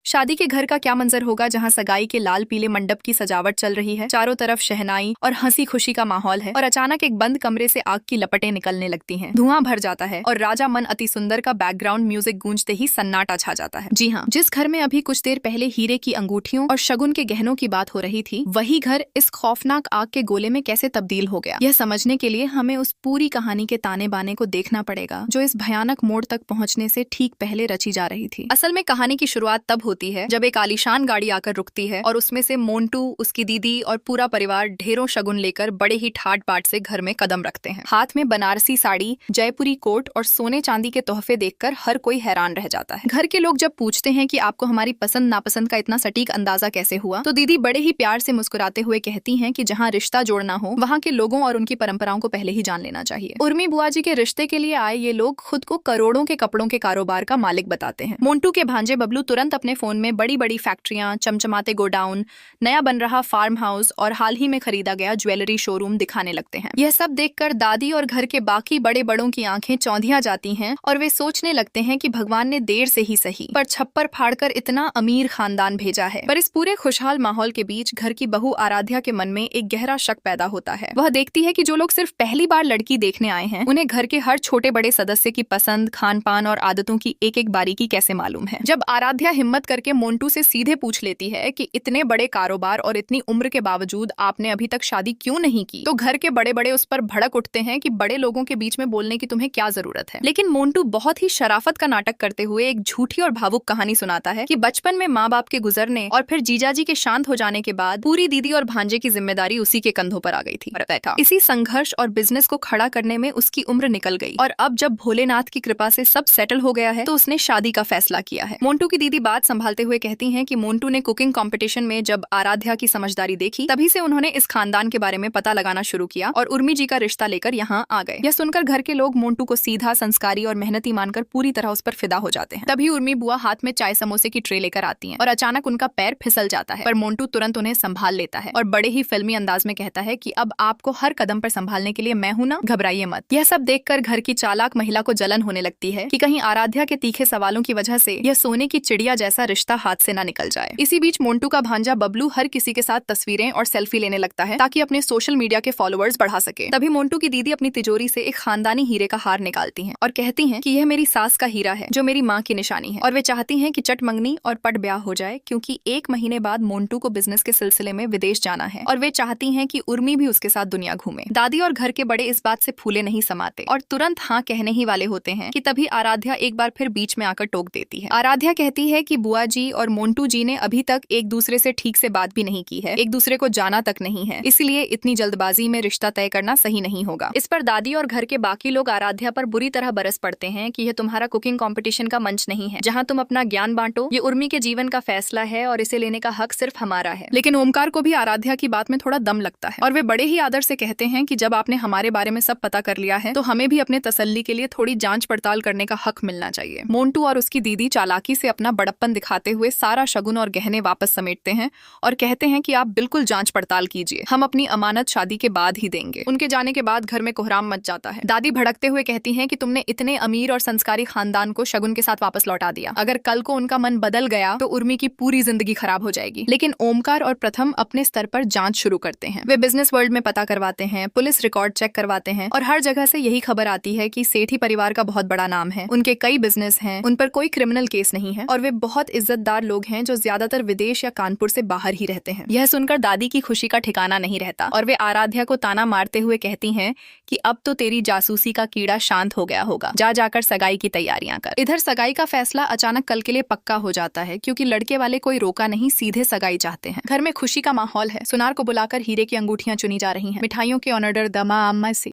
शादी के घर का क्या मंजर होगा जहां सगाई के लाल पीले मंडप की सजावट चल रही है। चारों तरफ शहनाई और हंसी खुशी का माहौल है और अचानक एक बंद कमरे से आग की लपटें निकलने लगती हैं। धुआं भर जाता है और राजा मन अति सुंदर का बैकग्राउंड म्यूजिक गूंजते ही सन्नाटा छा जाता है। जी हाँ, जिस घर में अभी कुछ देर पहले हीरे की अंगूठियों और शगुन के गहनों की बात हो रही थी, वही घर इस खौफनाक आग के गोले में कैसे तब्दील हो गया, यह समझने के लिए हमें उस पूरी कहानी के ताने बाने को देखना पड़ेगा जो इस भयानक मोड़ तक पहुँचने से ठीक पहले रची जा रही थी। असल में कहानी की शुरुआत तब होती है जब एक आलीशान गाड़ी आकर रुकती है और उसमें से मोंटू, उसकी दीदी और पूरा परिवार ढेरों शगुन लेकर बड़े ही ठाट बाट से घर में कदम रखते हैं। हाथ में बनारसी साड़ी, जयपुरी कोट और सोने चांदी के तोहफे देखकर हर कोई हैरान रह जाता है। घर के लोग जब पूछते हैं कि आपको हमारी पसंद नापसंद का इतना सटीक अंदाजा कैसे हुआ, तो दीदी बड़े ही प्यार से मुस्कुराते हुए कहती हैं कि जहाँ रिश्ता जोड़ना हो वहाँ के लोगों और उनकी परंपराओं को पहले ही जान लेना चाहिए। उर्मी बुआ जी के रिश्ते के लिए आए ये लोग खुद को करोड़ों के कपड़ों के कारोबार का मालिक बताते हैं। मोंटू के भांजे बबलू तुरंत अपने फोन में बड़ी बड़ी फैक्ट्रियां, चमचमाते गोडाउन, नया बन रहा फार्म हाउस और हाल ही में खरीदा गया ज्वेलरी शोरूम दिखाने लगते हैं। यह सब देखकर दादी और घर के बाकी बड़े बड़ों की आंखें चौंधिया जाती हैं और वे सोचने लगते हैं कि भगवान ने देर से ही सही पर छप्पर फाड़कर इतना अमीर खानदान भेजा है। पर इस पूरे खुशहाल माहौल के बीच घर की बहू आराध्या के मन में एक गहरा शक पैदा होता है। वह देखती है कि जो लोग सिर्फ पहली बार लड़की देखने आए हैं, उन्हें घर के हर छोटे बड़े सदस्य की पसंद, खान पान और आदतों की एक एक बारीकी कैसे मालूम है। जब आराध्या हिम्मत करके मोंटू से सीधे पूछ लेती है कि इतने बड़े कारोबार और इतनी उम्र के बावजूद आपने अभी तक शादी क्यों नहीं की, तो घर के बड़े बड़े उस पर भड़क उठते हैं कि बड़े लोगों के बीच में बोलने की तुम्हें क्या जरूरत है। लेकिन मोंटू बहुत ही शराफत का नाटक करते हुए एक झूठी और भावुक कहानी सुनाता है कि बचपन में माँ बाप के गुजरने और फिर जीजाजी के शांत हो जाने के बाद पूरी दीदी और भांजे की जिम्मेदारी उसी के कंधों पर आ गई थी। इसी संघर्ष और बिजनेस को खड़ा करने में उसकी उम्र निकल गई और अब जब भोलेनाथ की कृपा से सब सेटल हो गया है तो उसने शादी का फैसला किया है। मोंटू की दीदी बात संभालते हुए कहती हैं कि मोंटू ने कुकिंग कंपटीशन में जब आराध्या की समझदारी देखी, तभी से उन्होंने इस खानदान के बारे में पता लगाना शुरू किया और उर्मी जी का रिश्ता लेकर यहाँ आ गए। यह सुनकर घर के लोग मोंटू को सीधा, संस्कारी और मेहनती मानकर पूरी तरह उस पर फिदा हो जाते हैं। तभी उर्मी बुआ हाथ में चाय समोसे की ट्रे लेकर आती हैं और अचानक उनका पैर फिसल जाता है, पर मोंटू तुरंत उन्हें संभाल लेता है और बड़े ही फिल्मी अंदाज में कहता है कि अब आपको हर कदम पर संभालने के लिए मैं हूं ना, घबराइए मत। यह सब देखकर घर की चालाक महिला को जलन होने लगती है कि कहीं आराध्या के तीखे सवालों की वजह से यह सोने की चिड़िया जैसा रिश्ता हाथ से न निकल जाए। इसी बीच मोंटू का भांजा बबलू हर किसी के साथ तस्वीरें और सेल्फी लेने लगता है ताकि अपने सोशल मीडिया के फॉलोअर्स बढ़ा सके। तभी मोंटू की दीदी अपनी तिजोरी से एक खानदानी हीरे का हार निकालती हैं और कहती हैं कि यह मेरी सास का हीरा है जो मेरी माँ की निशानी है और वे चाहती हैं कि चट मंगनी और पट ब्याह हो जाए, क्योंकि 1 महीने बाद मोंटू को बिजनेस के सिलसिले में विदेश जाना है और वे चाहती हैं कि उर्मी भी उसके साथ दुनिया घूमे। दादी और घर के बड़े इस बात से फूले नहीं समाते और तुरंत हाँ कहने ही वाले होते हैं कि तभी आराध्या एक बार फिर बीच में आकर टोक देती है। आराध्या कहती है कि बुआ जी और मोंटू जी ने अभी तक एक दूसरे से ठीक से बात भी नहीं की है, एक दूसरे को जाना तक नहीं है, इसलिए इतनी जल्दबाजी में रिश्ता तय करना सही नहीं होगा। इस पर दादी और घर के बाकी लोग आराध्या पर बुरी तरह बरस पड़ते हैं कि यह तुम्हारा कुकिंग कंपटीशन का मंच नहीं है जहां तुम अपना ज्ञान बांटो, ये उर्मी के जीवन का फैसला है और इसे लेने का हक सिर्फ हमारा है। लेकिन ओमकार को भी आराध्या की बात में थोड़ा दम लगता है और वे बड़े ही आदर से कहते हैं कि जब आपने हमारे बारे में सब पता कर लिया है तो हमें भी अपने तसल्ली के लिए थोड़ी जांच पड़ताल करने का हक मिलना चाहिए। मोंटू और उसकी दीदी चालाकी से अपना बड़प्पन दिखाते हुए सारा शगुन और गहने वापस समेटते हैं और कहते हैं कि आप बिल्कुल जांच पड़ताल कीजिए, हम अपनी अमानत शादी के बाद ही देंगे। उनके जाने के बाद घर में कोहराम मच जाता है। दादी भड़कते हुए कहती हैं कि तुमने इतने अमीर और संस्कारी खानदान को शगुन के साथ वापस लौटा दिया, अगर कल को उनका मन बदल गया तो उर्मी की पूरी जिंदगी खराब हो जाएगी। लेकिन ओमकार और प्रथम अपने स्तर पर जांच शुरू करते हैं। वे बिजनेस वर्ल्ड में पता करवाते हैं, पुलिस रिकॉर्ड चेक करवाते हैं और हर जगह से यही खबर आती है कि सेठी परिवार का बहुत बड़ा नाम है, उनके कई बिजनेस हैं, उन पर कोई क्रिमिनल केस नहीं है और वे बहुत इज्जतदार लोग हैं जो ज्यादातर विदेश या कानपुर से बाहर ही रहते हैं। यह सुनकर दादी की खुशी का ठिकाना नहीं रहता और वे आराध्या को ताना मारते हुए कहती हैं कि अब तो तेरी जासूसी का कीड़ा शांत हो गया होगा, जा जाकर सगाई की तैयारियां कर। इधर सगाई का फैसला अचानक कल के लिए पक्का हो जाता है क्योंकि लड़के वाले कोई रोका नहीं, सीधे सगाई चाहते हैं। घर में खुशी का माहौल है, सुनार को बुलाकर हीरे की अंगूठियां चुनी जा रही हैं, मिठाइयों के ऑर्डर दमा अम्मा से